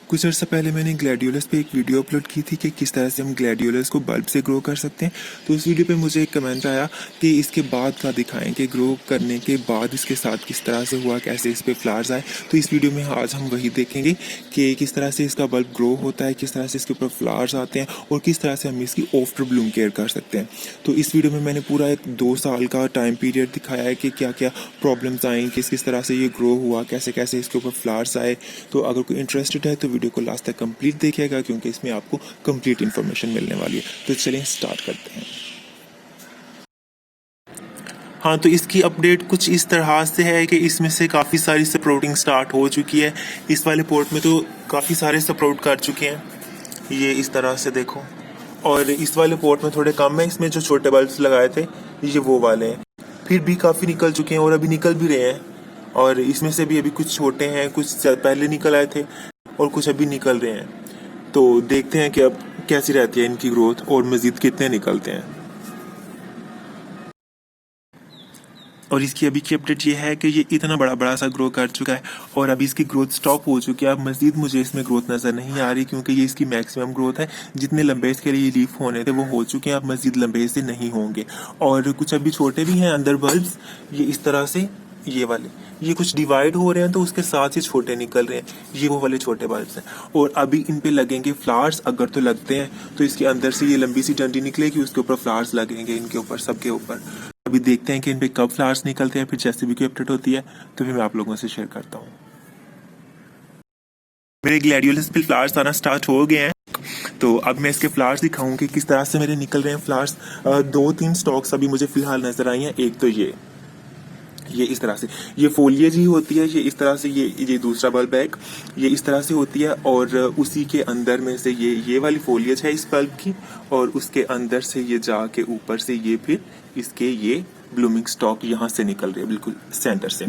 कुछ अर्सा पहले मैंने ग्लैडियोलस पे एक वीडियो अपलोड की थी कि किस तरह से हम ग्लैडियोलस को बल्ब से ग्रो कर सकते हैं। तो उस वीडियो पे मुझे एक कमेंट आया कि इसके बाद का दिखाएं कि ग्रो करने के बाद इसके साथ किस तरह से हुआ, कैसे इस पे फ्लावर्स आए। तो इस वीडियो में आज हम वही देखेंगे कि किस तरह से इसका बल्ब ग्रो होता है, किस तरह से इसके ऊपर फ्लावर्स आते हैं और किस तरह से हम इसकी आफ्टर ब्लूम केयर कर सकते हैं। तो इस वीडियो में मैंने पूरा एक 2 साल का टाइम पीरियड दिखाया है कि क्या क्या प्रॉब्लम्स आई, किस तरह से ये ग्रो हुआ, कैसे कैसे इसके ऊपर फ्लावर्स आए। तो अगर कोई इंटरेस्टेड है तो वीडियो को लास्ट तक कंप्लीट देखिएगा क्योंकि इसमें आपको कंप्लीट इन्फॉर्मेशन मिलने वाली है। तो चलिए स्टार्ट करते हैं। हाँ, तो इसकी अपडेट कुछ इस तरह से है कि इसमें से काफ़ी सारी स्प्राउटिंग स्टार्ट हो चुकी है। इस वाले पोर्ट में तो काफ़ी सारे स्प्राउट कर चुके हैं, ये इस तरह से देखो। और इस वाले पोर्ट में थोड़े कम है, इसमें जो छोटे बल्ब्स लगाए थे ये वो वाले हैं। फिर भी काफ़ी निकल चुके हैं और अभी निकल भी रहे हैं। और इसमें से भी अभी कुछ छोटे हैं, कुछ पहले निकल आए थे और कुछ अभी निकल रहे हैं। तो देखते हैं कि अब कैसी रहती है इनकी ग्रोथ और मज़ीद कितने निकलते हैं। और इसकी अभी की अपडेट ये है कि ये इतना बड़ा बड़ा सा ग्रो कर चुका है और अभी इसकी ग्रोथ स्टॉप हो चुकी है। अब मज़ीद मुझे इसमें ग्रोथ नज़र नहीं आ रही क्योंकि ये इसकी मैक्सिमम ग्रोथ है। जितने लंबे इसके लिए लीफ होने थे वो हो चुके हैं, अब मज़ीद लंबे से नहीं होंगे। और कुछ अभी छोटे भी हैं अंदर बल्ब्स, ये इस तरह से, ये वाले ये कुछ डिवाइड हो रहे हैं तो उसके साथ ही छोटे निकल रहे हैं, ये वो वाले छोटे बल्ब्स हैं। और अभी इन पे लगेंगे फ्लावर्स, अगर तो लगते हैं तो इसके अंदर से ये लंबी सी डंडी निकलेगी, उसके ऊपर फ्लावर्स लगेंगे इनके ऊपर, सबके ऊपर। अभी देखते हैं कि इन पे कब फ्लावर्स निकलते हैं, फिर जैसे भी कोई अपडेट होती है तो फिर मैं आप लोगों से शेयर करता हूँ। मेरे ग्लैडियोलस पे फ्लावर्स आना स्टार्ट हो गए हैं, तो अब मैं इसके फ्लावर्स दिखाऊं कि किस तरह से मेरे निकल रहे हैं फ्लावर्स। 2-3 स्टॉक्स अभी मुझे फिलहाल नजर आई हैं। एक तो ये इस तरह से, ये फोलिएज ही होती है, ये इस तरह से, ये दूसरा बल्ब है, ये इस तरह से होती है। और उसी के अंदर में से ये वाली फोलिएज है इस बल्ब की, और उसके अंदर से ये जाके ऊपर से ये फिर इसके ये ब्लूमिंग स्टॉक यहाँ से निकल रही है, बिल्कुल सेंटर से।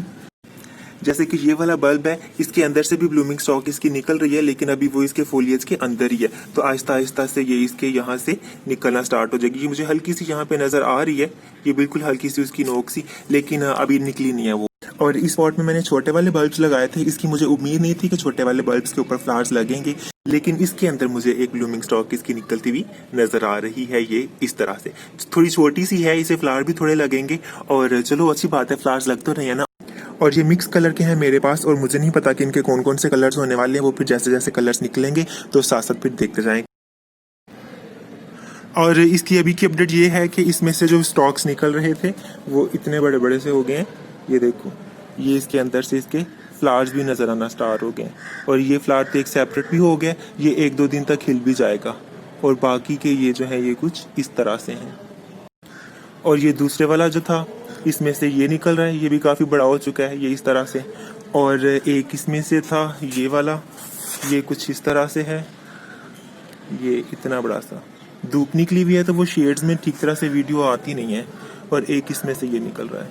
जैसे कि ये वाला बल्ब है, इसके अंदर से भी ब्लूमिंग स्टॉक इसकी निकल रही है, लेकिन अभी वो इसके फोलिएज के अंदर ही है। तो आहिस्ता आहिस्ता से ये इसके यहाँ से निकलना स्टार्ट हो जाएगी। ये मुझे हल्की सी यहाँ पे नजर आ रही है, ये बिल्कुल हल्की सी उसकी नोक सी, लेकिन अभी निकली नहीं है वो। और इस पॉट में मैंने छोटे वाले बल्ब्स लगाए थे, इसकी मुझे उम्मीद नहीं थी कि छोटे वाले बल्ब्स के ऊपर फ्लावर्स लगेंगे, लेकिन इसके अंदर मुझे एक ब्लूमिंग स्टॉक इसकी निकलती हुई नजर आ रही है। ये इस तरह से थोड़ी छोटी सी है, इसे फ्लावर भी थोड़े लगेंगे। और चलो अच्छी बात है, फ्लावर्स लग तो रहे हैं ना। और ये मिक्स कलर के हैं मेरे पास, और मुझे नहीं पता कि इनके कौन कौन से कलर्स होने वाले हैं, वो फिर जैसे जैसे कलर्स निकलेंगे तो साथ साथ फिर देखते जाएंगे। और इसकी अभी की अपडेट ये है कि इसमें से जो स्टॉक्स निकल रहे थे वो इतने बड़े बड़े से हो गए हैं। ये देखो, ये इसके अंदर से इसके फ्लावर्स भी नज़र आना स्टार्ट हो गए हैं। और ये फ्लावर तो एक सेपरेट भी हो गया, ये 1-2 दिन तक खिल भी जाएगा। और बाकी के ये जो है ये कुछ इस तरह से हैं। और ये दूसरे वाला जो था, इसमें से ये निकल रहा है, ये भी काफ़ी बड़ा हो चुका है, ये इस तरह से। और एक इसमें से था ये वाला, ये कुछ इस तरह से है, ये इतना बड़ा सा। धूप निकली हुई है तो वो शेड्स में ठीक तरह से वीडियो आती नहीं है। और एक इसमें से ये निकल रहा है,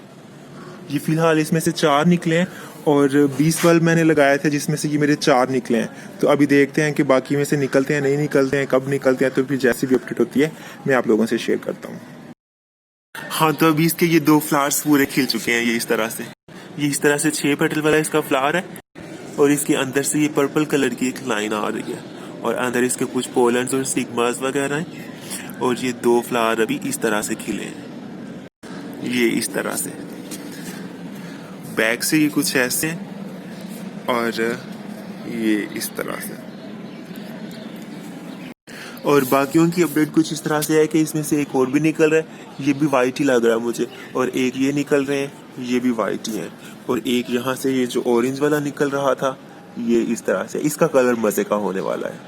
ये फिलहाल इसमें से 4 निकले हैं। और 20 बल्ब मैंने लगाए थे जिसमें से ये मेरे 4 निकले हैं। तो अभी देखते हैं कि बाकी में से निकलते हैं नहीं निकलते हैं, कब निकलते हैं, तो फिर जैसी भी अपडेट होती है मैं आप लोगों से शेयर करता हूँ। हाँ, तो अभी इसके ये 2 फ्लावर्स पूरे खिल चुके हैं, ये इस तरह से। ये इस तरह से 6 पेटल वाला इसका फ्लावर है, और इसके अंदर से ये पर्पल कलर की एक लाइन आ रही है, और अंदर इसके कुछ पोलन्स और सिग्मास वगैरह हैं। और ये 2 फ्लावर अभी इस तरह से खिले हैं, ये इस तरह से। बैक से ये कुछ ऐसे हैं और ये इस तरह से। और बाकियों की अपडेट कुछ इस तरह से है कि इसमें से एक और भी निकल रहा है, ये भी वाइट ही लग रहा है मुझे। और एक ये निकल रहे हैं, ये भी वाइट ही है। और एक यहाँ से ये जो ऑरेंज वाला निकल रहा था, ये इस तरह से। इसका कलर मजे का होने वाला है,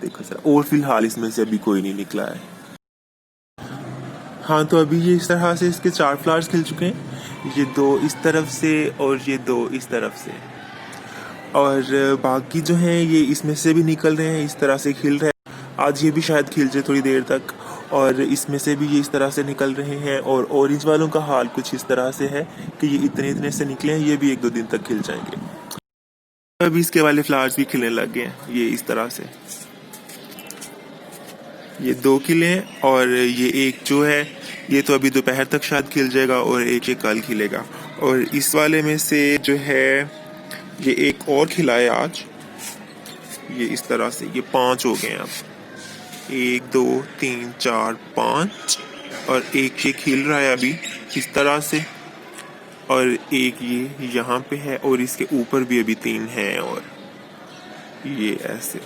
देखो जरा। और फिलहाल इसमें से अभी कोई नहीं निकला है। हाँ, तो अभी ये इस तरह से इसके 4 फ्लावर्स खिल चुके हैं, ये 2 इस तरफ से और ये 2 इस तरफ से। और बाकी जो हैं ये इसमें से भी निकल रहे हैं, इस तरह से खिल रहे हैं। आज ये भी शायद खिल जाए थोड़ी देर तक। और इसमें से भी ये इस तरह से निकल रहे हैं। और ऑरेंज वालों का हाल कुछ इस तरह से है कि ये इतने इतने से निकले हैं, ये भी 1-2 दिन तक खिल जाएंगे। अभी इसके वाले फ्लावर्स भी खिलने लग गए हैं, ये इस तरह से। ये 2 खिले हैं, और ये एक जो है ये तो अभी दोपहर तक शायद खिल जाएगा, और एक ये कल खिलेगा। और इस वाले में से जो है ये एक और खिला है आज, ये इस तरह से ये 5 हो गए हैं अब। 1 2 3 4 5 और एक ये खिल रहा है अभी इस तरह से, और एक ये यहाँ पे है और इसके ऊपर भी अभी 3 हैं और ये ऐसे।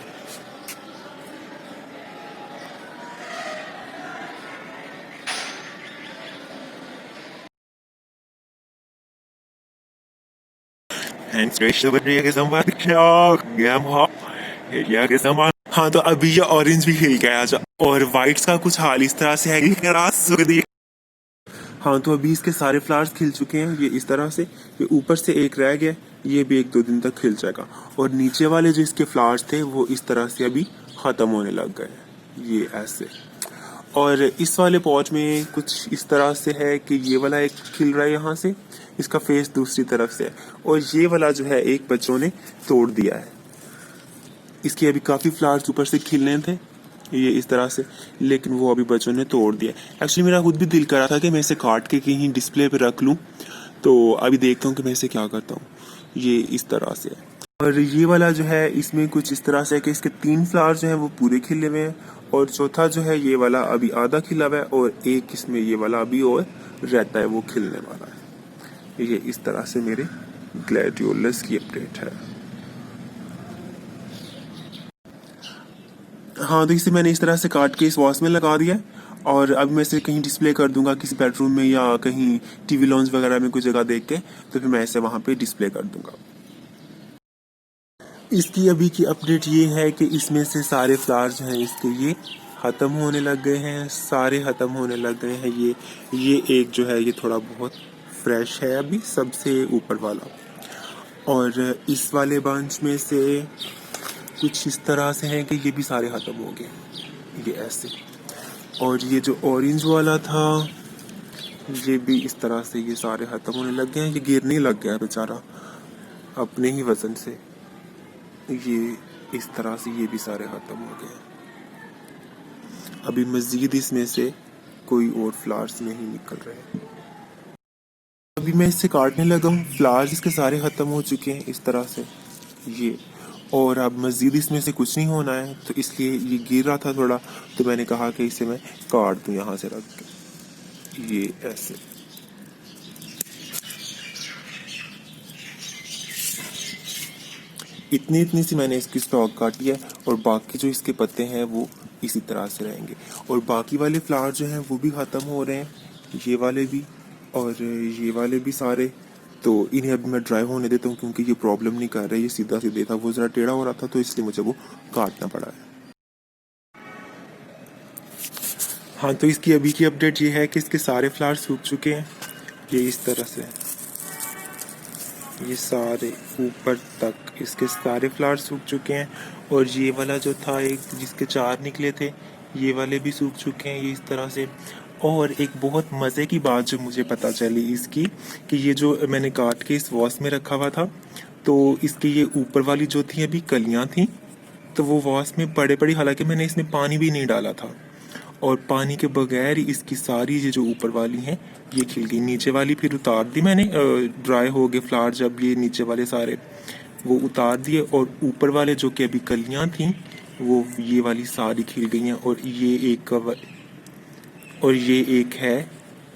हाँ तो अभी ये ऑरेंज भी खिल गया और वाइट्स का कुछ हाल इस तरह से है कि हाँ तो अभी इसके सारे फ्लावर्स खिल चुके हैं ये इस तरह से। ये ऊपर से एक रह गया, ये भी 1-2 दिन तक खिल जाएगा। और नीचे वाले जो इसके फ्लावर्स थे वो इस तरह से अभी ख़त्म होने लग गए, ये ऐसे। और इस वाले पॉच में कुछ इस तरह से है कि ये वाला एक खिल रहा है यहाँ से, इसका फेस दूसरी तरफ से है, और ये वाला जो है एक बच्चों ने तोड़ दिया है। इसके अभी काफ़ी फ्लावर्स ऊपर से खिलने थे ये इस तरह से, लेकिन वो अभी बच्चों ने तोड़ दिया। एक्चुअली मेरा खुद भी दिल कर रहा था कि मैं इसे काट के कहीं डिस्प्ले पे रख लूँ, तो अभी देखता हूँ कि मैं इसे क्या करता हूँ। ये इस तरह से है। और ये वाला जो है इसमें कुछ इस तरह से है कि इसके 3 फ्लावर जो हैं वो पूरे खिले हुए हैं, और चौथा जो है ये वाला अभी आधा खिला हुआ है, और एक इसमें ये वाला अभी और रहता है वो खिलने वाला है। ये इस तरह से मेरे ग्लैडियोलस की अपडेट है। हाँ तो इसे मैंने इस तरह से काट के इस वॉस में लगा दिया है, और अब मैं इसे कहीं डिस्प्ले कर दूंगा किसी बेडरूम में या कहीं टीवी लॉन्च वगैरह में कोई जगह देख के, तो फिर मैं इसे वहाँ पे डिस्प्ले कर दूंगा। इसकी अभी की अपडेट ये है कि इसमें से सारे फ्लावर्स जो हैं इसके ये ख़त्म होने लग गए हैं, सारे ख़त्म होने लग गए हैं। ये एक जो है ये थोड़ा बहुत फ्रेश है अभी सबसे ऊपर वाला, और इस वाले बंच में से कुछ इस तरह से है कि ये भी सारे ख़त्म हो गए ये ऐसे। और ये जो ऑरेंज वाला था ये भी इस तरह से ये सारे ख़त्म होने लग गए हैं। ये गिरने लग गया बेचारा अपने ही वजन से, ये इस तरह से ये भी सारे ख़त्म हो गए। अभी मज़ीद इसमें से कोई और फ्लावर्स नहीं निकल रहे। अभी मैं इससे काटने लगा हूँ, फ्लावर्स इसके सारे ख़त्म हो चुके हैं इस तरह से ये, और अब मज़ीद इसमें से कुछ नहीं होना है, तो इसलिए ये गिर रहा था थोड़ा, तो मैंने कहा कि इसे मैं काट दूँ यहाँ से रख के ये ऐसे। इतनी सी मैंने इसकी स्टॉक काटी है, और बाकी जो इसके पत्ते हैं वो इसी तरह से रहेंगे। और बाकी वाले फ्लावर जो हैं वो भी ख़त्म हो रहे हैं, ये वाले भी और ये वाले भी सारे। तो इन्हें अभी मैं ड्राई होने देता हूँ क्योंकि ये प्रॉब्लम नहीं कर रहा है, ये सीधा सीधे था, वो ज़रा टेढ़ा हो रहा था तो इसलिए मुझे वो काटना पड़ा है। हाँ तो इसकी अभी की अपडेट ये है कि इसके सारे फ्लावर सूख चुके हैं ये इस तरह से, ये सारे ऊपर तक इसके सारे फ्लावर सूख चुके हैं। और ये वाला जो था एक जिसके 4 निकले थे ये वाले भी सूख चुके हैं ये इस तरह से। और एक बहुत मज़े की बात जो मुझे पता चली इसकी, कि ये जो मैंने काट के इस वॉस में रखा हुआ था, तो इसके ये ऊपर वाली जो थी अभी कलियां थी, तो वो वॉस में पड़े पड़ी, हालांकि मैंने इसमें पानी भी नहीं डाला था, और पानी के बगैर इसकी सारी ये जो ऊपर वाली हैं ये खिल गई। नीचे वाली फिर उतार दी मैंने, ड्राई हो गए फ्लावर जब, ये नीचे वाले सारे वो उतार दिए, और ऊपर वाले जो कि अभी कलियां थी वो ये वाली सारी खिल गई हैं। और ये एक है,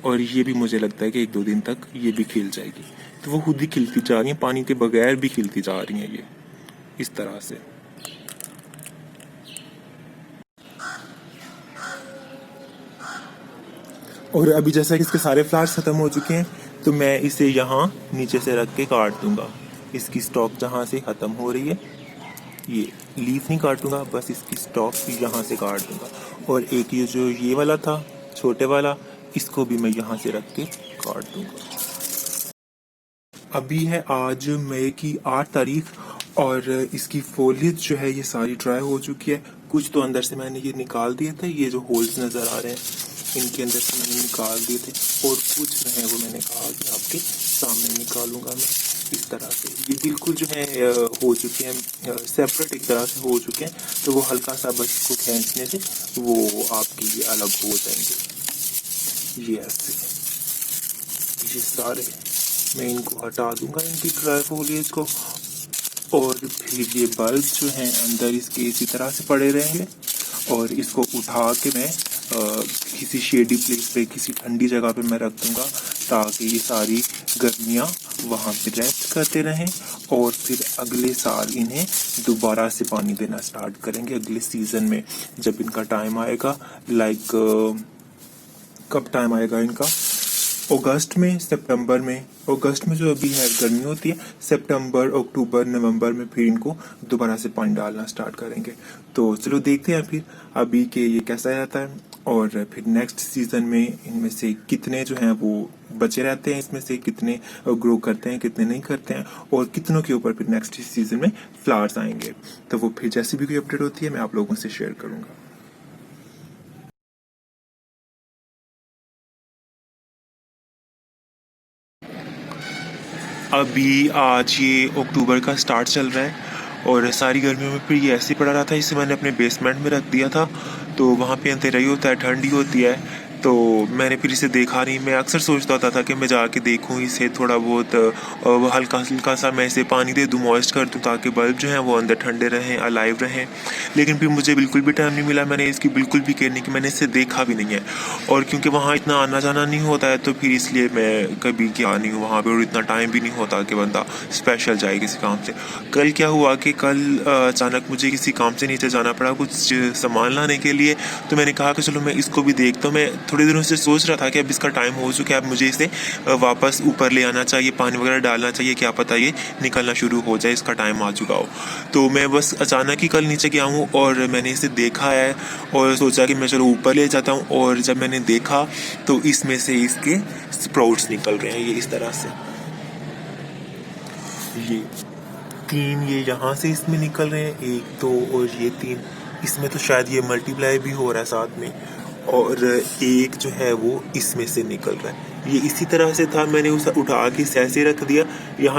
और ये भी मुझे लगता है कि 1-2 दिन तक ये भी खिल जाएगी। तो वो खुद ही खिलती जा रही हैं, पानी के बगैर भी खिलती जा रही हैं ये इस तरह से। और अभी जैसा कि इसके सारे फ्लावर्स ख़त्म हो चुके हैं, तो मैं इसे यहाँ नीचे से रख के काट दूंगा। इसकी स्टॉक जहाँ से ख़त्म हो रही है, ये लीफ नहीं काटूंगा, बस इसकी स्टॉक यहाँ से काट दूंगा। और एक ये जो ये वाला था छोटे वाला, इसको भी मैं यहाँ से रख के काट दूंगा। अभी है आज मई की 8 तारीख, और इसकी फोलियज जो है ये सारी ड्राई हो चुकी है। कुछ तो अंदर से मैंने ये निकाल दिए थे, ये जो होल्स नज़र आ रहे हैं इनके अंदर से मैंने निकाल दिए थे, और कुछ जो है वो मैंने कहा कि आपके सामने निकालूंगा मैं इस तरह से। ये बिल्कुल जो है हो चुके हैं सेपरेट एक तरह से हो चुके हैं, तो वो हल्का सा बस इसको खींचने से वो आपके ये अलग हो जाएंगे ये ऐसे। ये सारे मैं इनको हटा दूंगा इनकी ड्राई फोलियज को, और फिर ये बल्ब जो हैं अंदर इसके इसी तरह से पड़े रहेंगे और इसको उठा के मैं किसी शेडी प्लेस पे, किसी ठंडी जगह पे मैं रख दूंगा ताकि ये सारी गर्मियाँ वहाँ पे रेस्ट करते रहें और फिर अगले साल इन्हें दोबारा से पानी देना स्टार्ट करेंगे अगले सीज़न में जब इनका टाइम आएगा। लाइक कब टाइम आएगा इनका? अगस्त में, सितंबर में। अगस्त में जो अभी है गर्मी होती है, सितंबर, अक्टूबर, नवंबर में फिर इनको दोबारा से पानी डालना स्टार्ट करेंगे। तो चलो देखते हैं फिर अभी के ये कैसा रहता है और फिर नेक्स्ट सीजन में इनमें से कितने जो हैं वो बचे रहते हैं, इसमें से कितने ग्रो करते हैं, कितने नहीं करते हैं और कितनों के ऊपर फिर नेक्स्ट सीजन में फ्लावर्स आएंगे। तो वो फिर जैसी भी कोई अपडेट होती है मैं आप लोगों से शेयर करूंगा। अभी आज ये अक्टूबर का स्टार्ट चल रहा है और सारी गर्मियों में फिर ये ऐसे ही पड़ा रहा था। इसे मैंने अपने बेसमेंट में रख दिया था तो वहाँ पे अंधेरा ही होता है, ठंडी होती है, तो मैंने फिर इसे देखा नहीं। मैं अक्सर सोचता होता था कि मैं जाके देखूं इसे, थोड़ा बहुत हल्का हल्का सा मैं इसे पानी दे दूं, मॉइस्ट कर दूं ताकि बल्ब जो हैं वो अंदर ठंडे रहें, अलाइव रहें। लेकिन फिर मुझे बिल्कुल भी टाइम नहीं मिला, मैंने इसकी बिल्कुल भी केयर नहीं की, मैंने इसे देखा भी नहीं है। और क्योंकि वहाँ इतना आना जाना नहीं होता है तो फिर इसलिए मैं कभी गया नहीं हूँ वहाँ पर और इतना टाइम भी नहीं होता कि बंदा स्पेशल जाए किसी काम से। कल क्या हुआ कि कल अचानक मुझे किसी काम से नीचे जाना पड़ा कुछ सामान लाने के लिए, तो मैंने कहा कि चलो मैं इसको भी देखता हूँ। मैं थोड़े दिनों से सोच रहा था कि अब इसका टाइम हो चुका है, अब मुझे इसे वापस ऊपर ले आना चाहिए, पानी वगैरह डालना चाहिए, क्या पता ये निकलना शुरू हो जाए, इसका टाइम आ चुका हो। तो मैं बस अचानक ही कल नीचे गया हूँ और मैंने इसे देखा है और सोचा कि मैं चलो ऊपर ले जाता हूँ। और जब मैंने देखा तो इसमें से इसके स्प्राउट्स निकल रहे हैं, ये इस तरह से, ये 3 ये यहाँ से इसमें निकल रहे हैं, 1 2 और ये 3 इसमें, तो शायद ये मल्टीप्लाई भी हो रहा है साथ में, और एक जो है वो इसमें से निकल रहा है। ये इसी तरह से था, मैंने उसे उठा के ऐसे रख दिया।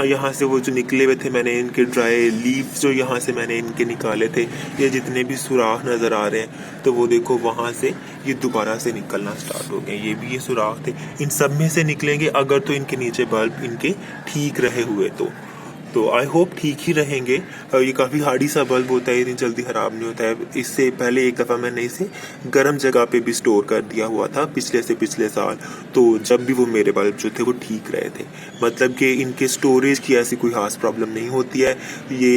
यहाँ से वो जो निकले हुए थे मैंने इनके ड्राई लीव्स जो यहाँ से मैंने इनके निकाले थे, ये जितने भी सुराख नज़र आ रहे हैं तो वो देखो वहाँ से ये दोबारा से निकलना स्टार्ट हो गए। ये भी ये सुराख थे, इन सब में से निकलेंगे अगर तो इनके नीचे बल्ब इनके ठीक रहे हुए तो आई होप ठीक ही रहेंगे। ये काफ़ी हार्डी सा बल्ब होता है, इतनी जल्दी ख़राब नहीं होता है। इससे पहले एक दफ़ा मैंने इसे गर्म जगह पे भी स्टोर कर दिया हुआ था पिछले साल, तो जब भी वो मेरे बल्ब जो थे वो ठीक रहे थे। मतलब कि इनके स्टोरेज की ऐसी कोई खास प्रॉब्लम नहीं होती है। ये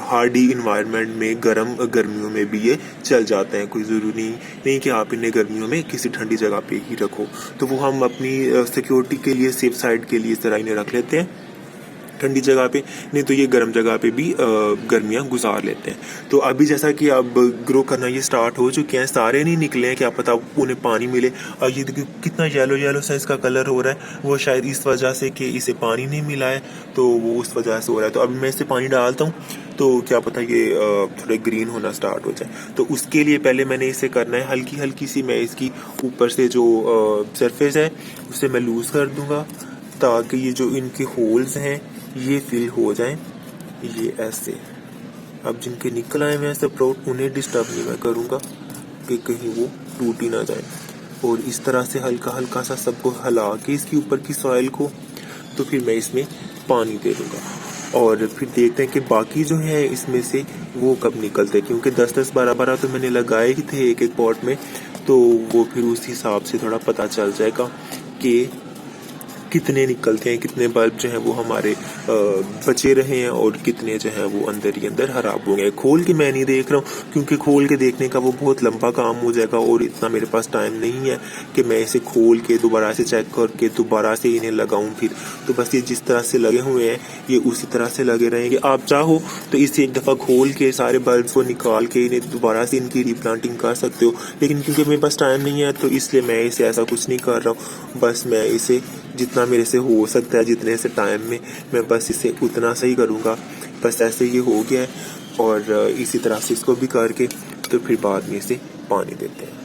हार्डी इन्वायरमेंट में गर्मियों में भी ये चल जाते हैं, कोई ज़रूरी नहीं कि आप इन्हें गर्मियों में किसी ठंडी जगह पे ही रखो। तो वो हम अपनी सिक्योरिटी के लिए, सेफ साइड के लिए इस तरह इन्हें रख लेते हैं ठंडी जगह पे, नहीं तो ये गर्म जगह पे भी गर्मियाँ गुजार लेते हैं। तो अभी जैसा कि अब ग्रो करना ये स्टार्ट हो चुके हैं, सारे नहीं निकले हैं, क्या पता उन्हें पानी मिले। और ये देखिए कितना येलो सा इसका कलर हो रहा है, वो शायद इस वजह से कि इसे पानी नहीं मिला है तो वो उस वजह से हो रहा है। तो अभी मैं इसे पानी डालता हूँ तो क्या पता ये थोड़े ग्रीन होना स्टार्ट हो जाए। तो उसके लिए पहले मैंने इसे करना है, हल्की हल्की सी मैं इसकी ऊपर से जो सरफेस है उसे मैं लूज़ कर दूँगा ताकि ये जो इनके होल्स हैं ये फिल हो जाएं, ये ऐसे। अब जिनके निकल आए हुए स्प्राउट उन्हें डिस्टर्ब नहीं मैं करूँगा कि कहीं वो टूट ही ना जाए। और इस तरह से हल्का हल्का सा सबको हिला के इसके ऊपर की सॉइल को, तो फिर मैं इसमें पानी दे दूँगा और फिर देखते हैं कि बाकी जो है इसमें से वो कब निकलते हैं, क्योंकि 10-10 12-12 तो मैंने लगाए ही थे एक एक पॉट में, तो वो फिर उस हिसाब से थोड़ा पता चल जाएगा कि कितने निकलते हैं, कितने बल्ब जो हैं वो हमारे बचे रहे हैं और कितने जो हैं वो अंदर ही अंदर खराब हो गए। खोल के मैं नहीं देख रहा हूँ क्योंकि खोल के देखने का वो बहुत लंबा काम हो जाएगा और इतना मेरे पास टाइम नहीं है कि मैं इसे खोल के दोबारा से चेक करके दोबारा से इन्हें लगाऊं। फिर तो बस ये जिस तरह से लगे हुए हैं ये उसी तरह से लगे रहेंगे। आप चाहो तो इसे एक दफ़ा खोल के सारे बल्ब को निकाल के इन्हें दोबारा से इनकी रीप्लांटिंग कर सकते हो, लेकिन क्योंकि मेरे पास टाइम नहीं है तो इसलिए मैं इसे ऐसा कुछ नहीं कर रहा हूँ। बस मैं इसे जितना मेरे से हो सकता है, जितने से टाइम में मैं बस इसे उतना सही करूँगा। बस ऐसे ये हो गया है और इसी तरह से इसको भी करके तो फिर बाद में इसे पानी देते हैं।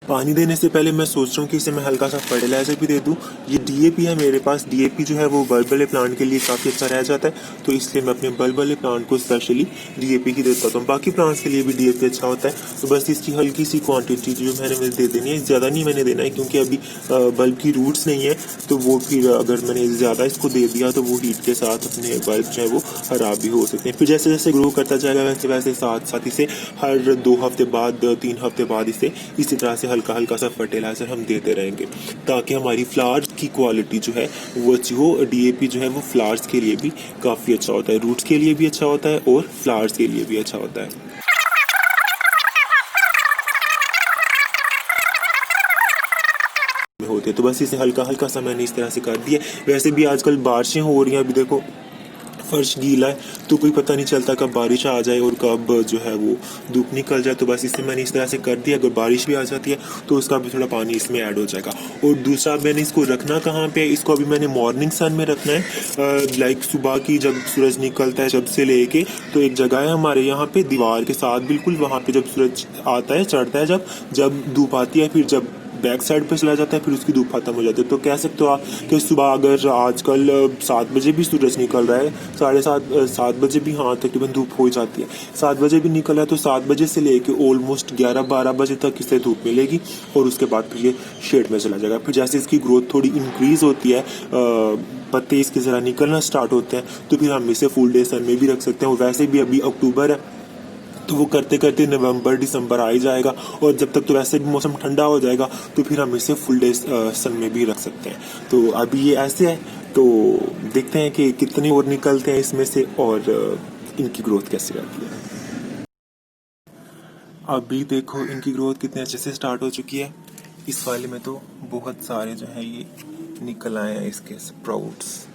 पानी देने से पहले मैं सोच रहा हूँ कि इसे मैं हल्का सा फर्टिलाइजर भी दे दूँ। ये डीएपी है मेरे पास। डीएपी जो है वो बल्ब वाले प्लांट के लिए काफ़ी अच्छा रह जाता है, तो इसलिए मैं अपने बल्ब वाले प्लांट को स्पेशली डीएपी ही देता हूँ। बाकी प्लांट्स के लिए भी डीएपी अच्छा होता है। तो बस इसकी हल्की सी क्वांटिटी जो मैंने दे देनी है, ज़्यादा नहीं मैंने देना है क्योंकि अभी बल्ब की रूट्स नहीं है, तो वो फिर अगर मैंने ज़्यादा इसको दे दिया तो वो हीट के साथ अपने बल्ब जो है वो खराब भी हो सकते हैं। फिर जैसे जैसे ग्रो करता जाएगा वैसे वैसे साथ साथ इसे हर 2 हफ्ते बाद 3 हफ्ते बाद इसे इसी तरह से हल्का हल्का सा फर्टिलाइजर हम देते रहेंगे, ताकि हमारी फ्लावर्स की क्वालिटी जो है वो अच्छी हो। डीएपी जो है वो फ्लावर्स के लिए भी काफ़ी अच्छा होता है, रूट्स के लिए भी अच्छा होता है और फ्लावर्स के लिए भी अच्छा होता है। होते तो बस इसे हल्का हल्का सा मैंने इस तरह से कर दिया। वैसे भी आजकल बारिशें हो रही हैं, अभी देखो फर्श गीला है, तो कोई पता नहीं चलता कब बारिश आ जाए और कब जो है वो धूप निकल जाए। तो बस इसे मैंने इस तरह से कर दिया। अगर बारिश भी आ जाती है तो उसका भी थोड़ा पानी इसमें ऐड हो जाएगा। और दूसरा मैंने इसको रखना कहाँ पे, इसको अभी मैंने मॉर्निंग सन में रखना है। लाइक सुबह की जब सूरज निकलता है जब से लेके, तो एक जगह है हमारे यहाँ पे दीवार के साथ बिल्कुल, वहाँ पे जब सूरज आता है चढ़ता है, जब धूप आती है, फिर जब बैक साइड पे चला जाता है, फिर उसकी धूप खत्म हो जाती है। तो कह सकते हो आप कि सुबह अगर आजकल 7 बजे भी सूरज निकल रहा है, 7:30 बजे भी, हाँ तकरीबन धूप हो जाती है, 7 बजे भी निकल रहा है, तो 7 बजे से लेके ऑलमोस्ट 11-12 बजे तक इसे धूप मिलेगी और उसके बाद फिर ये शेड में चला जाएगा। फिर जैसे इसकी ग्रोथ थोड़ी इंक्रीज होती है, पत्ते इसके ज़रा निकलना स्टार्ट होते हैं, तो फिर हम इसे फुल डे सन में भी रख सकते हैं। और वैसे भी अभी अक्टूबर है, तो वो करते करते नवंबर दिसंबर आ ही जाएगा, और जब तक तो वैसे भी मौसम ठंडा हो जाएगा, तो फिर हम इसे फुल डे सन में भी रख सकते हैं। तो अभी ये ऐसे है, तो देखते हैं कि कितने और निकलते हैं इसमें से और इनकी ग्रोथ कैसी रहती है। अभी देखो इनकी ग्रोथ कितने अच्छे से स्टार्ट हो चुकी है। इस वाले में तो बहुत सारे जो है ये निकल आए हैं इसके स्प्राउट्स,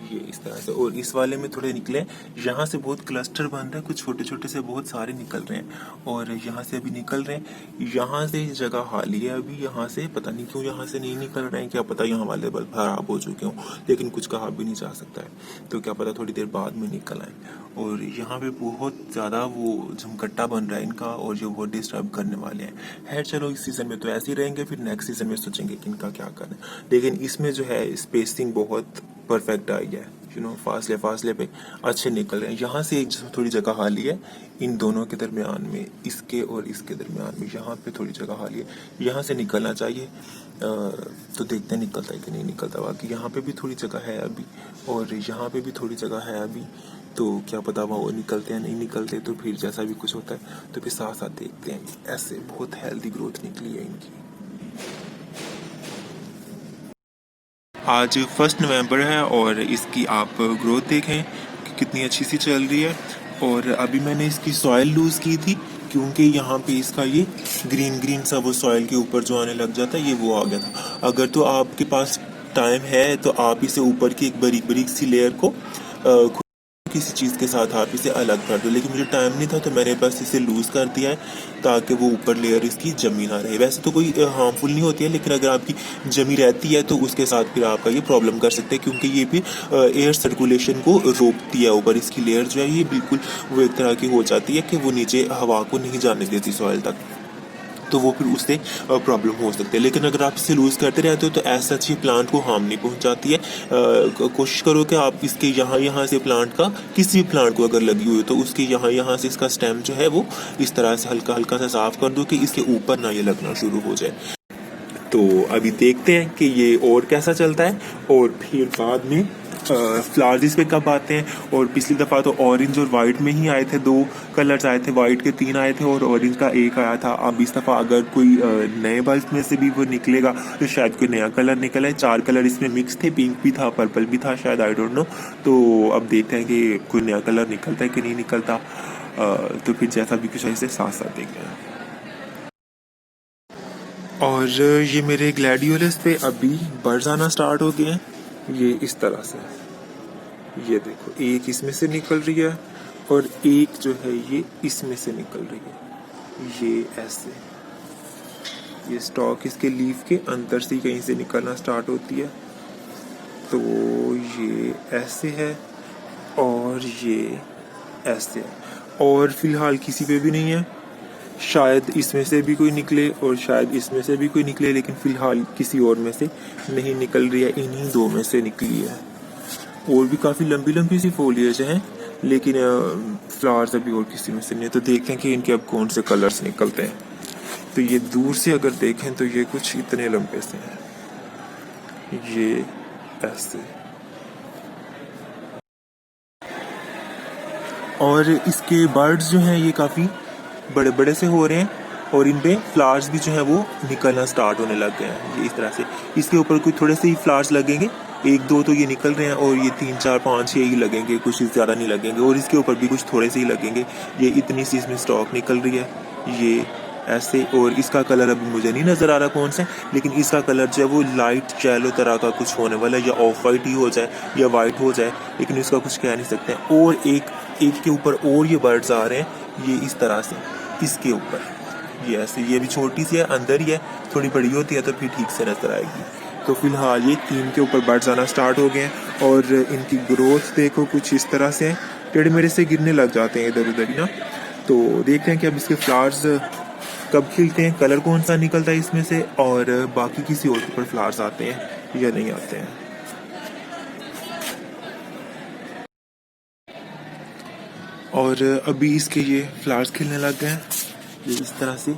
ये इस तरह से। और इस वाले में थोड़े निकले, यहाँ से बहुत क्लस्टर बन रहा है, कुछ छोटे छोटे से बहुत सारे निकल रहे हैं, और यहाँ से अभी निकल रहे हैं। यहाँ से जगह खाली है अभी, यहाँ से पता नहीं क्यों यहाँ से नहीं निकल रहे हैं, क्या पता यहाँ वाले बल्ब खराब हो चुके हों, लेकिन कुछ कहा भी नहीं जा सकता है, तो क्या पता थोड़ी देर बाद में निकल आए। और यहाँ पे बहुत ज़्यादा वो झमकट्टा बन रहा है इनका, और जो बहुत डिस्टर्ब करने वाले हैं। खैर चलो, इस सीज़न में तो ऐसे ही रहेंगे, फिर नेक्स्ट सीज़न में सोचेंगे कि इनका क्या करना है। लेकिन इसमें जो है स्पेसिंग बहुत परफेक्ट आई है, फासले पे अच्छे निकल रहे हैं। यहाँ से एक थोड़ी जगह खाली है इन दोनों के दरमियान में, इसके और इसके दरमियान में, यहाँ पे थोड़ी जगह खाली है, यहाँ से निकलना चाहिए। तो देखते हैं निकलता है कि नहीं निकलता। बाकी यहाँ पे भी थोड़ी जगह है अभी, और यहाँ पे भी थोड़ी जगह है अभी, तो क्या पता वो निकलते हैं नहीं निकलते। तो फिर जैसा भी कुछ होता है तो फिर साथ साथ देखते हैं। ऐसे बहुत हेल्दी ग्रोथ निकली है इनकी। आज 1 नवंबर है और इसकी आप ग्रोथ देखें कि कितनी अच्छी सी चल रही है। और अभी मैंने इसकी सॉइल लूज़ की थी, क्योंकि यहाँ पे इसका ये ग्रीन ग्रीन सा वो सॉइल के ऊपर जो आने लग जाता है, ये वो आ गया था। अगर तो आपके पास टाइम है तो आप इसे ऊपर की एक बारीक बारीक सी लेयर को किसी चीज़ के साथ आप इसे अलग कर दो, लेकिन मुझे टाइम नहीं था तो मैंने बस इसे लूज़ कर दिया है, ताकि वो ऊपर लेयर इसकी जमी ना रहे। वैसे तो कोई हार्मफुल नहीं होती है, लेकिन अगर आपकी जमी रहती है तो उसके साथ फिर आपका ये प्रॉब्लम कर सकते हैं, क्योंकि ये भी एयर सर्कुलेशन को रोकती है। ऊपर इसकी लेयर जो है ये बिल्कुल वो एक तरह की हो जाती है कि वो नीचे हवा को नहीं जाने देती सॉइल तक, तो वो फिर उससे प्रॉब्लम हो सकती है। लेकिन अगर आप इसे लूज़ करते रहते हो तो ऐसा अच्छी प्लांट को हार्म नहीं पहुंचाती है। कोशिश करो कि आप इसके यहाँ से प्लांट का, किसी भी प्लांट को अगर लगी हुई हो तो उसके यहाँ से इसका स्टेम जो है वो इस तरह से हल्का हल्का सा साफ कर दो कि इसके ऊपर ना ये लगना शुरू हो जाए। तो अभी देखते हैं कि ये और कैसा चलता है, और फिर बाद में फ्लावर्स इस पे कब आते हैं। और पिछली दफ़ा तो ऑरेंज और वाइट में ही आए थे, 2 कलर्स आए थे, वाइट के 3 आए थे और ऑरेंज का 1 आया था। अब इस दफ़ा अगर कोई नए बल्ब में से भी वो निकलेगा तो शायद कोई नया कलर निकला है। 4 कलर इसमें मिक्स थे, पिंक भी था, पर्पल भी था शायद, आई डोंट नो। तो अब देखते हैं कि कोई नया कलर निकलता है कि नहीं निकलता। तो फिर जैसा भी कुछ ऐसे साथ साथ देखते हैं। और ये मेरे ग्लैडियोलस पे अभी बर्ड्स आना स्टार्ट हो गए हैं, ये इस तरह से। ये देखो, एक इसमें से निकल रही है और एक जो है ये इसमें से निकल रही है। ये ऐसे, ये स्टॉक इसके लीफ के अंदर से कहीं से निकलना स्टार्ट होती है। तो ये ऐसे है और ये ऐसे है, और फिलहाल किसी पे भी नहीं है। शायद इसमें से भी कोई निकले और शायद इसमें से भी कोई निकले, लेकिन फ़िलहाल किसी और में से नहीं निकल रही है, इन्हीं दो में से निकली है। और भी काफ़ी लंबी लंबी सी फोलिएज हैं, लेकिन फ्लावर्स अभी और किसी में से नहीं है। तो देखते हैं कि इनके अब कौन से कलर्स निकलते हैं। तो ये दूर से अगर देखें तो ये कुछ इतने लंबे से हैं, ये ऐसे। और इसके बर्ड्स जो हैं ये काफ़ी बड़े बड़े से हो रहे हैं और इन पे फ्लावर्स भी जो है वो निकलना स्टार्ट होने लग गए हैं। ये इस तरह से इसके ऊपर कुछ थोड़े से ही फ्लावर्स लगेंगे, एक दो तो ये निकल रहे हैं और ये 3 4 5 6 ही लगेंगे, कुछ ज़्यादा नहीं लगेंगे। और इसके ऊपर भी कुछ थोड़े से ही लगेंगे। ये इतनी सी इसमें स्टॉक निकल रही है, ये ऐसे। और इसका कलर अभी मुझे नहीं नज़र आ रहा कौन सा है, लेकिन इसका कलर जो है वो लाइट येलो तरह का कुछ होने वाला है, या ऑफ वाइट ही हो जाए या वाइट हो जाए, लेकिन इसका कुछ कह नहीं सकते हैं। और एक के ऊपर और ये बर्ड्स आ रहे हैं, ये इस तरह से इसके ऊपर, ये ऐसे। ये भी छोटी सी है, अंदर ही है, थोड़ी बड़ी होती है तो फिर ठीक से नजर आएगी। तो फिलहाल ये 3 के ऊपर बर्ड्स आना स्टार्ट हो गए हैं और इनकी ग्रोथ देखो कुछ इस तरह से है, टेढ़े मेढ़े से गिरने लग जाते हैं इधर उधर ही ना। तो देखते हैं कि अब इसके फ्लावर्स कब खिलते हैं, कलर कौन सा निकलता है इसमें से, और बाकी किसी और के ऊपर फ्लावर्स आते हैं या नहीं आते हैं। और अभी इसके ये फ्लावर्स खिलने लग गए हैं, ये इस तरह से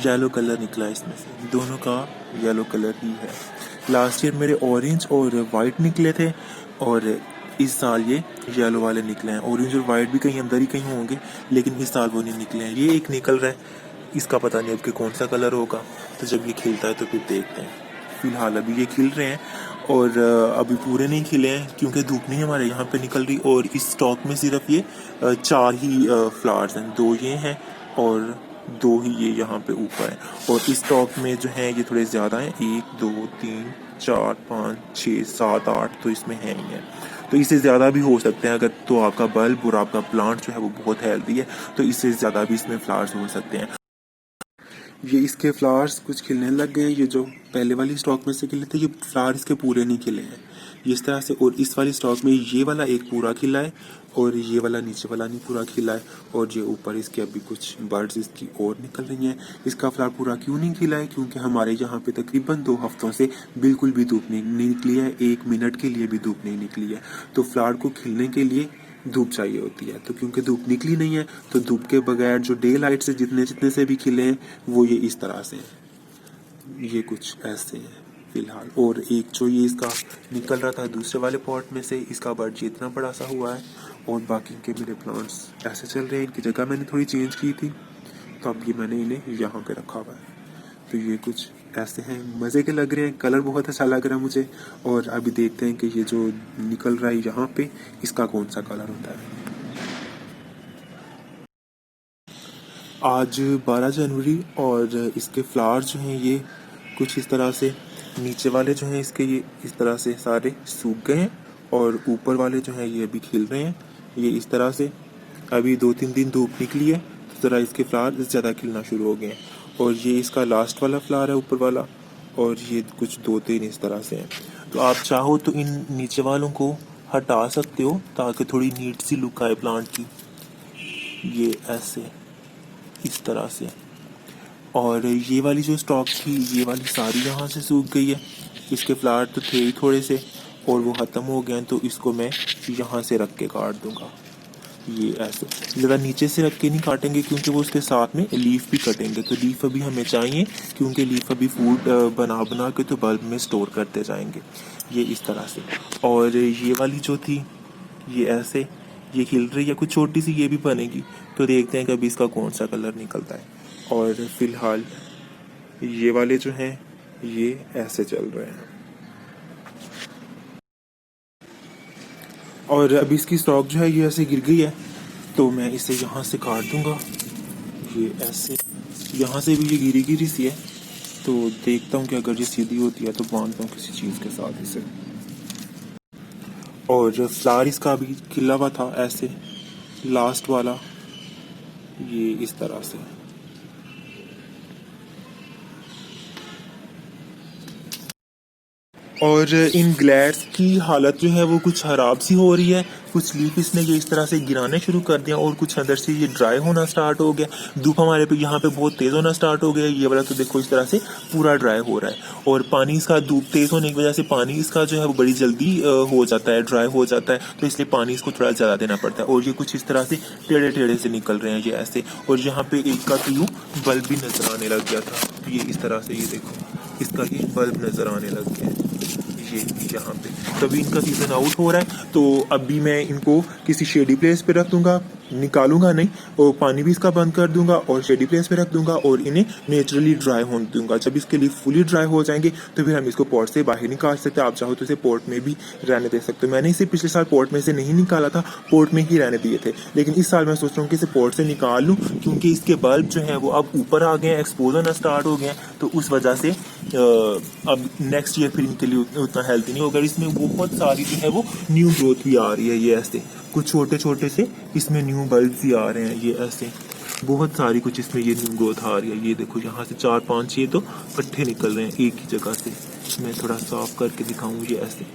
येलो कलर निकला है इसमें से, दोनों का येलो कलर ही है। लास्ट ईयर मेरे ऑरेंज और वाइट निकले थे और इस साल ये येलो वाले निकले हैं। ऑरेंज और वाइट भी कहीं अंदर ही कहीं होंगे, लेकिन इस साल वो नहीं निकले हैं। ये एक निकल रहा है, इसका पता नहीं अब कि कौन सा कलर होगा, तो जब ये खिलता है तो फिर देखते हैं। फिलहाल अभी ये खिल रहे हैं और अभी पूरे नहीं खिले हैं क्योंकि धूप नहीं हमारे यहाँ पे निकल रही। और इस स्टॉक में सिर्फ ये 4 ही फ्लावर्स हैं, 2 ये हैं और 2 ही ये यहाँ पे ऊपर है। और इस स्टॉक में जो है ये थोड़े ज़्यादा हैं, 1 2 3 4 5 6 7 8 तो इसमें है ही है। तो इससे ज़्यादा भी हो सकते हैं अगर, तो आपका बल्ब और आपका प्लांट जो है वो बहुत हेल्दी है, तो इससे ज़्यादा भी इसमें फ्लावर्स हो सकते हैं। ये इसके फ्लावर्स कुछ खिलने लग गए हैं, ये जो पहले वाली स्टॉक में से खिले थे ये फ्लावर इसके पूरे नहीं खिले हैं, ये इस तरह से। और इस वाली स्टॉक में ये वाला एक पूरा खिला है और ये वाला नीचे वाला नहीं पूरा खिला है। और ये ऊपर इसके अभी कुछ बर्ड्स इसकी और निकल रही हैं। इसका फ्लावर पूरा क्यों नहीं खिला है, क्योंकि हमारे यहाँ पे तकरीबन 2 हफ्तों से बिल्कुल भी धूप नहीं निकली है, 1 मिनट के लिए भी धूप नहीं निकली है। तो फ्लावर को खिलने के लिए धूप चाहिए होती है, तो क्योंकि धूप निकली नहीं है तो धूप के बगैर जो डे लाइट से जितने जितने से भी खिले हैं वो ये इस तरह से हैं, ये कुछ ऐसे हैं फिलहाल। और एक जो ये इसका निकल रहा था दूसरे वाले पॉट में से, इसका बर्ड ये इतना बड़ा सा हुआ है। और बाकी के मेरे प्लांट्स ऐसे चल रहे हैं, इनकी जगह मैंने थोड़ी चेंज की थी तो अब ये मैंने इन्हें यहाँ पे रखा हुआ है। तो ये कुछ ऐसे हैं, मज़े के लग रहे हैं, कलर बहुत अच्छा लग रहा है मुझे। और अभी देखते हैं कि ये जो निकल रहा है यहाँ पे इसका कौन सा कलर होता है। आज 12 जनवरी और इसके फ्लावर्स जो हैं ये कुछ इस तरह से, नीचे वाले जो हैं इसके ये इस तरह से सारे सूख गए हैं और ऊपर वाले जो हैं ये अभी खिल रहे हैं, ये इस तरह से। अभी 2-3 दिन धूप निकली है तो ज़रा इसके फ्लावर ज़्यादा खिलना शुरू हो गए हैं। और ये इसका लास्ट वाला फ्लावर है ऊपर वाला, और ये कुछ 2-3 इस तरह से हैं। तो आप चाहो तो इन नीचे वालों को हटा सकते हो ताकि थोड़ी नीट सी लुक आए प्लांट की, ये ऐसे इस तरह से। और ये वाली जो स्टॉक थी ये वाली सारी यहाँ से सूख गई है, इसके फ्लावर तो थे ही थोड़े से और वो ख़त्म हो गए हैं, तो इसको मैं यहाँ से रख के काट दूँगा, ये ऐसे। ज़्यादा नीचे से रख के नहीं काटेंगे क्योंकि वो उसके साथ में लीफ भी कटेंगे, तो लीफ अभी हमें चाहिए क्योंकि लीफ अभी फूड बना बना के तो बल्ब में स्टोर करते जाएंगे, ये इस तरह से। और ये वाली जो थी ये ऐसे, ये खिल रही है कुछ छोटी सी, ये भी बनेगी, तो देखते हैं कि अभी इसका कौन सा कलर निकलता है। और फिलहाल ये वाले जो हैं ये ऐसे चल रहे हैं। और अभी इसकी स्टॉक जो है ये ऐसे गिर गई है, तो मैं इसे यहाँ से काट दूंगा, ये ऐसे। यहाँ से भी ये गिरी गिरी सी है, तो देखता हूँ कि अगर ये सीधी होती है तो बांधता हूँ किसी चीज़ के साथ इसे। और फ्लावर इसका अभी खिला हुआ था ऐसे, लास्ट वाला ये इस तरह से। और इन ग्लैड्स की हालत जो है वो कुछ ख़राब सी हो रही है। कुछ लीफ इसने ये इस तरह से गिराने शुरू कर दिया और कुछ अंदर से ये ड्राई होना स्टार्ट हो गया। धूप हमारे पे यहाँ पे बहुत तेज़ होना स्टार्ट हो गया। ये वाला तो देखो इस तरह से पूरा ड्राई हो रहा है और पानी इसका धूप तेज़ होने की वजह से पानी इसका जो है वो बड़ी जल्दी हो जाता है, ड्राई हो जाता है। तो इसलिए पानी इसको थोड़ा ज़्यादा देना पड़ता है। और ये कुछ इस तरह से टेढ़े टेढ़े से निकल रहे हैं ये ऐसे। और यहाँ पे एक का तो यूँ बल्ब भी नज़र आने लग गया था। तो ये इस तरह से ये देखो इसका ये बल्ब नज़र आने लग गया है ये यहाँ पे। तभी इनका सीजन आउट हो रहा है। तो अभी मैं इनको किसी शेडी प्लेस पे रख दूंगा, निकालूंगा नहीं, और पानी भी इसका बंद कर दूंगा और शेडी प्लेस पे रख दूंगा और इन्हें नेचुरली ड्राई होने दूंगा। जब इसके लिए फुली ड्राई हो जाएंगे तो फिर हम इसको पॉट से बाहर निकाल सकते हैं। आप चाहो तो इसे पोर्ट में भी रहने दे सकते हो। मैंने इसे पिछले साल पोर्ट में से नहीं निकाला था, पोर्ट में ही रहने दिए थे। लेकिन इस साल मैं सोच रहा हूँ कि इसे पोर्ट से निकाल लूँ क्योंकि इसके बल्ब जो है वो अब ऊपर आ गए हैं, एक्सपोज होना स्टार्ट हो गए हैं। तो उस वजह से अब नेक्स्ट ईयर फिर इनके लिए उतना हेल्थी नहीं होगा। इसमें बहुत सारी जो है वो न्यू ग्रोथ भी आ रही है। ये ऐसे कुछ छोटे छोटे से इसमें न्यू बल्ब भी आ रहे हैं। ये ऐसे बहुत सारी कुछ इसमें ये न्यू ग्रोथ आ रही है। ये देखो यहाँ से 4-5 ये तो पट्टे निकल रहे हैं एक ही जगह से। मैं थोड़ा साफ करके दिखाऊँ। ये ऐसे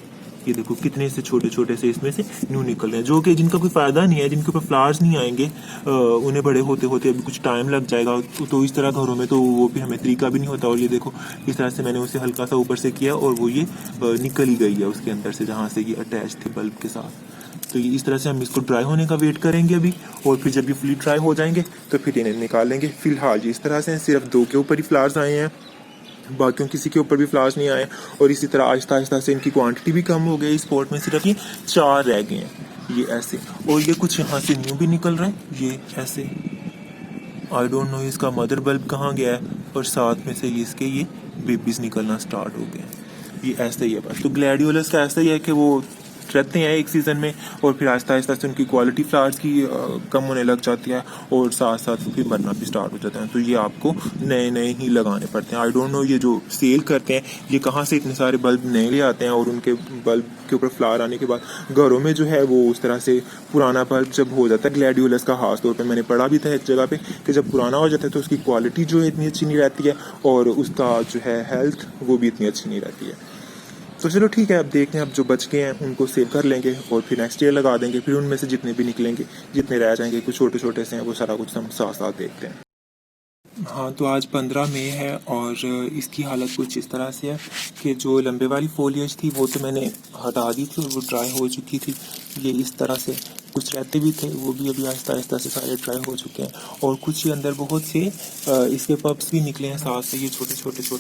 ये देखो कितने से छोटे छोटे से इसमें से न्यू निकल रहे हैं, जो कि जिनका कोई फ़ायदा नहीं है, जिनके ऊपर फ्लावर्स नहीं आएंगे। उन्हें बड़े होते होते अभी कुछ टाइम लग जाएगा। तो इस तरह घरों में तो वो भी हमें तरीका भी नहीं होता। और ये देखो इस तरह से मैंने उसे हल्का सा ऊपर से किया और वो ये निकल ही गई है उसके अंदर से जहाँ से ये अटैच थे बल्ब के साथ। तो ये इस तरह से हम इसको ड्राई होने का वेट करेंगे अभी। और फिर जब ये फुली ड्राई हो जाएंगे तो फिर इन्हें निकाल लेंगे। फिलहाल जी इस तरह से सिर्फ 2 के ऊपर ही फ्लावर्स आए हैं, बाकियों किसी के ऊपर भी फ्लावर्स नहीं आए। और इसी तरह आहिस्ता आहिस्ता से इनकी क्वांटिटी भी कम हो गई। इस पॉट में सिर्फ ये 4 रह गए हैं ये ऐसे। और ये कुछ यहाँ से न्यू भी निकल रहे हैं ये ऐसे। आई डोंट नो इसका मदर बल्ब कहाँ गया है। और साथ में से इसके ये बेबीज निकलना स्टार्ट हो गए हैं। ये ऐसे ही है बस। तो ग्लैडियोलस का ऐसा ही है कि वो रहते हैं एक सीज़न में और फिर आहिस्ता आहिस्ता से उनकी क्वालिटी फ्लावर्स की कम होने लग जाती है और साथ साथ फिर मरना भी स्टार्ट हो जाता है। तो ये आपको नए नए ही लगाने पड़ते हैं। आई डोंट नो ये जो सेल करते हैं ये कहाँ से इतने सारे बल्ब नए ले आते हैं और उनके बल्ब के ऊपर फ्लावर आने के बाद घरों में जो है वो उस तरह से पुराना बल्ब जब हो जाता है ग्लैडियोलस का, खास तौर पर मैंने पढ़ा भी था एक जगह पे कि जब पुराना हो जाता है तो उसकी क्वालिटी जो है इतनी अच्छी नहीं रहती है और उसका जो है हेल्थ वो भी इतनी अच्छी नहीं रहती है। तो चलो ठीक है, अब देखते हैं अब जो बच गए हैं उनको सेव कर लेंगे और फिर नेक्स्ट ईयर लगा देंगे। फिर उनमें से जितने भी निकलेंगे, जितने रह जाएंगे, कुछ छोटे छोटे से हैं, वो सारा कुछ हम साथ साथ देखते हैं। हाँ, तो आज 15 मई है और इसकी हालत कुछ इस तरह से है कि जो लंबे वाली फोलियज थी वो तो मैंने हटा दी थी और वो ड्राई हो चुकी थी। ये इस तरह से कुछ रहते भी थे, वो भी अभी आहिस्ता आहिस्ता से सारे ड्राई हो चुके हैं। और कुछ ही अंदर बहुत से इसके पप्स भी निकले हैं साथ से। ये छोटे छोटे से,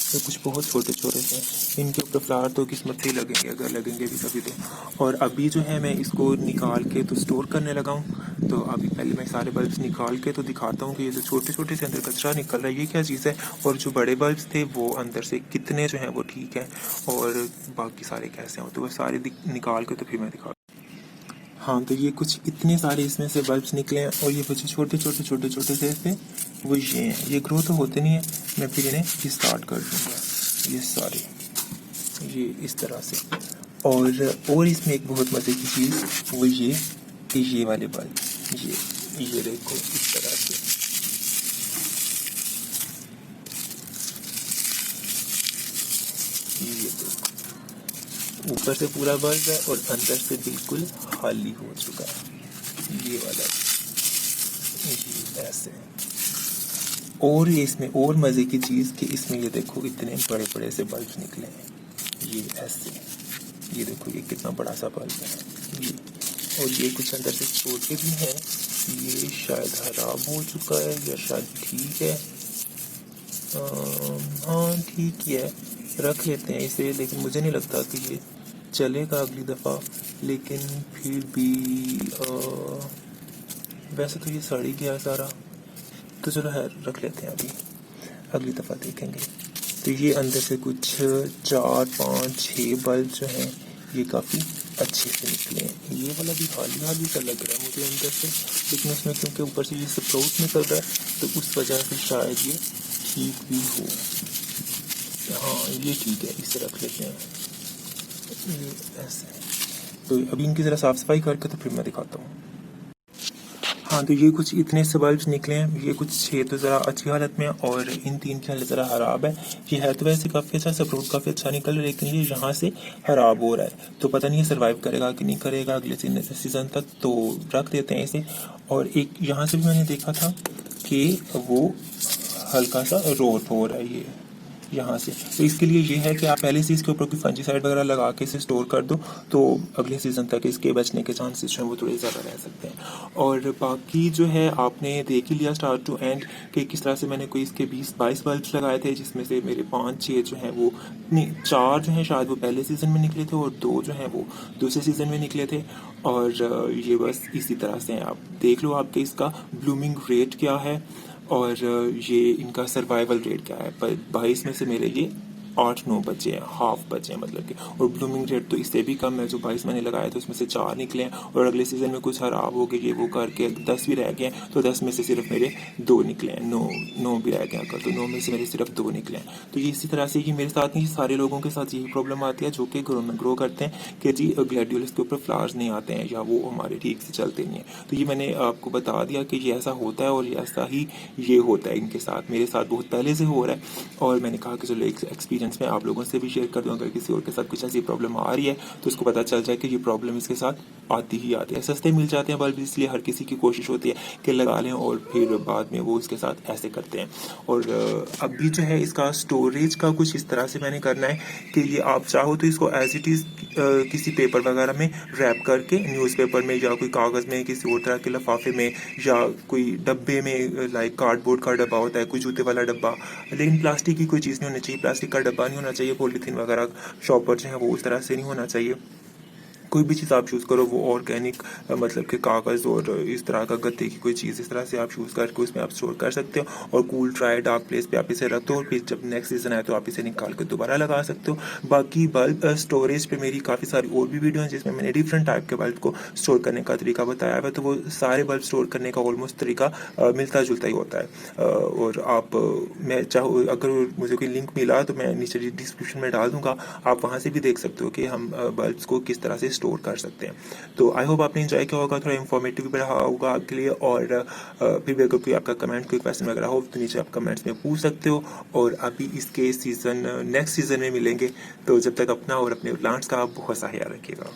ये कुछ बहुत छोटे छोटे से। इनके ऊपर फ्लावर तो किस्मत से ही लगेंगे, अगर लगेंगे भी कभी तो। और अभी जो है मैं इसको निकाल के तो स्टोर करने लगा हूँ। तो अभी पहले मैं सारे बल्ब्स निकाल के तो दिखाता हूँ कि ये जो छोटे छोटे से अंदर कचरा निकल रहा है ये क्या चीज़ है, और जो बड़े बल्ब्स थे वो अंदर से कितने जो हैं वो ठीक है और बाकी सारे कैसे हैं। तो वो सारे निकाल के तो फिर मैं दिखा। हाँ, तो ये कुछ इतने सारे इसमें से बल्ब्स निकले हैं और ये बच्चे छोटे छोटे से थे वो ये हैं। ये ग्रो तो होते नहीं है, मैं फिर इन्हें स्टार्ट कर दूँगा ये सारे ये इस तरह से। और इसमें एक बहुत मज़े की चीज़ वो ये वाले बल्ब ये देखो इस तरह से। ये देखो ऊपर से पूरा बल्ब है और अंदर से बिल्कुल खाली हो चुका है ये वाला ये ऐसे। और ये इसमें और मज़े की चीज़ कि इसमें ये देखो इतने बड़े बड़े से बल्ब निकले हैं ये ऐसे। ये देखो ये कितना बड़ा सा बल्ब है ये। और ये कुछ अंदर से छोटे भी हैं। ये शायद खराब हो चुका है या शायद ठीक है। हाँ ठीक ही है, रख लेते हैं इसे। लेकिन मुझे नहीं लगता कि ये चलेगा अगली दफ़ा। लेकिन फिर भी वैसे तो ये सड़ ही गया सारा। तो चलो है रख लेते हैं, अभी अगली दफ़ा देखेंगे। तो ये अंदर से कुछ 4-5-6 बल्ब जो हैं ये काफ़ी अच्छे से निकले हैं। ये वाला भी खाली सा लग रहा है मुझे अंदर से, लेकिन उसमें क्योंकि ऊपर से ये स्प्राउट निकल रहा है तो उस वजह से शायद ये ठीक भी हो। हाँ ये ठीक है, इसे रख लेते हैं ये ऐसे। तो अभी इनकी ज़रा साफ़ सफाई करके तो फिर मैं दिखाता हूँ। हाँ, तो ये कुछ इतने से बल्ब निकले हैं। ये कुछ 6 तो ज़रा अच्छी हालत में है और इन 3 की हालत ज़रा ख़राब है। ये है तो वैसे काफ़ी अच्छा, सप्रूट काफ़ी अच्छा निकल रहा है, लेकिन ये यहाँ से ख़राब हो रहा है। तो पता नहीं ये सर्वाइव करेगा कि नहीं करेगा अगले सीज़न तक, तो रख देते हैं इसे। और एक यहाँ से भी मैंने देखा था कि वो हल्का सा रोट हो रहा है ये यहाँ से। तो इसके लिए ये है कि आप पहले से इसके ऊपर कोई फंजीसाइड वगैरह लगा के इसे स्टोर कर दो, तो अगले सीज़न तक इसके बचने के चांसेस जो हैं वो थोड़े ज़्यादा रह सकते हैं। और बाकी जो है आपने देख ही लिया स्टार्ट टू एंड कि किस तरह से मैंने कोई इसके 20-22 बल्ब्स लगाए थे, जिसमें से मेरे 5-6 जो हैं वो नहीं 4 जो हैं शायद वो पहले सीज़न में निकले थे और 2 जो हैं वो दूसरे सीज़न में निकले थे। और ये बस इसी तरह से हैं। आप देख लो आपके इसका ब्लूमिंग रेट क्या है और ये इनका सर्वाइवल रेट क्या है। पर 22 में से मेरे ये 8-9 बचे हैं, हाफ बचे हैं मतलब कि। और ब्लूमिंग रेट तो इससे भी कम है। जो 22 मैंने लगाए थे उसमें से 4 निकले हैं और अगले सीज़न में कुछ खराब हो गए, ये वो करके 10 भी रह गए हैं, तो 10 में से सिर्फ मेरे 2 निकले हैं। 9 भी रह गए हैं, तो 9 में से मेरे सिर्फ 2 निकले हैं। तो ये इसी तरह से ये मेरे साथ नहीं, सारे लोगों के साथ यही प्रॉब्लम आती है जो कि ग्रो करते हैं कि जी ग्लैडियोलस के ऊपर फ्लावर्स नहीं आते हैं या वो हमारे ठीक से चलते नहीं हैं। तो ये मैंने आपको बता दिया कि ये ऐसा होता है और ये ऐसा ही ये होता है इनके साथ। मेरे साथ बहुत पहले से हो रहा है और मैंने कहा कि चलो एक एक्सपीरियंस में आप लोगों से भी शेयर कर दूँ। अगर किसी और के साथ कुछ ऐसी प्रॉब्लम आ रही है तो उसको पता चल जाए कि ये प्रॉब्लम इसके साथ आती ही आती है। सस्ते मिल जाते हैं बल्ब, इसलिए हर किसी की कोशिश होती है कि लगा लें और फिर बाद में वो इसके साथ ऐसे करते हैं। और अभी जो है इसका स्टोरेज का कुछ इस तरह से मैंने करना है कि ये आप चाहो तो इसको एज इट इज़ किसी पेपर वगैरह में रैप करके, न्यूज़पेपर में या कोई कागज़ में, किसी और तरह के लिफाफे में या कोई डब्बे में, लाइक कार्डबोर्ड का डब्बा होता है, कोई जूते वाला डब्बा, लेकिन प्लास्टिक की कोई चीज़ नहीं होनी चाहिए। प्लास्टिक का डब्बा नहीं होना चाहिए, पॉलीथीन वगैरह शॉपर जो है वो उस तरह से नहीं होना चाहिए। कोई भी चीज़ आप चूज़ करो वो ऑर्गेनिक, मतलब कि कागज़ और इस तरह का गत्ते की कोई चीज़, इस तरह से आप चूज़ करके उसमें आप स्टोर कर सकते हो। और कूल ड्राई डार्क प्लेस पे आप इसे रख दो और फिर जब नेक्स्ट सीज़न आए तो आप इसे निकाल कर दोबारा लगा सकते हो। बाकी बल्ब स्टोरेज पे मेरी काफ़ी सारी और भी वीडियो हैं जिसमें मैंने डिफरेंट टाइप के बल्ब को स्टोर करने का तरीका बताया है। तो वो सारे बल्ब स्टोर करने का ऑलमोस्ट तरीका मिलता जुलता ही होता है। और आप मैं चाहो अगर मुझे कोई लिंक मिला तो मैं नीचे डिस्क्रिप्शन में डाल दूंगा, आप वहाँ से भी देख सकते हो कि हम बल्ब्स को किस तरह से स्टोर कर सकते हैं। तो आई होप आपने एंजॉय किया होगा, थोड़ा इन्फॉर्मेटिव भी रहा होगा आपके लिए। और फिर भी अगर कोई आपका कमेंट, कोई क्वेश्चन वगैरह हो तो नीचे आप कमेंट्स में पूछ सकते हो। और अभी इसके नेक्स्ट सीज़न में मिलेंगे, तो जब तक अपना और अपने प्लांट्स का बहुत सा ख्याल रखिएगा।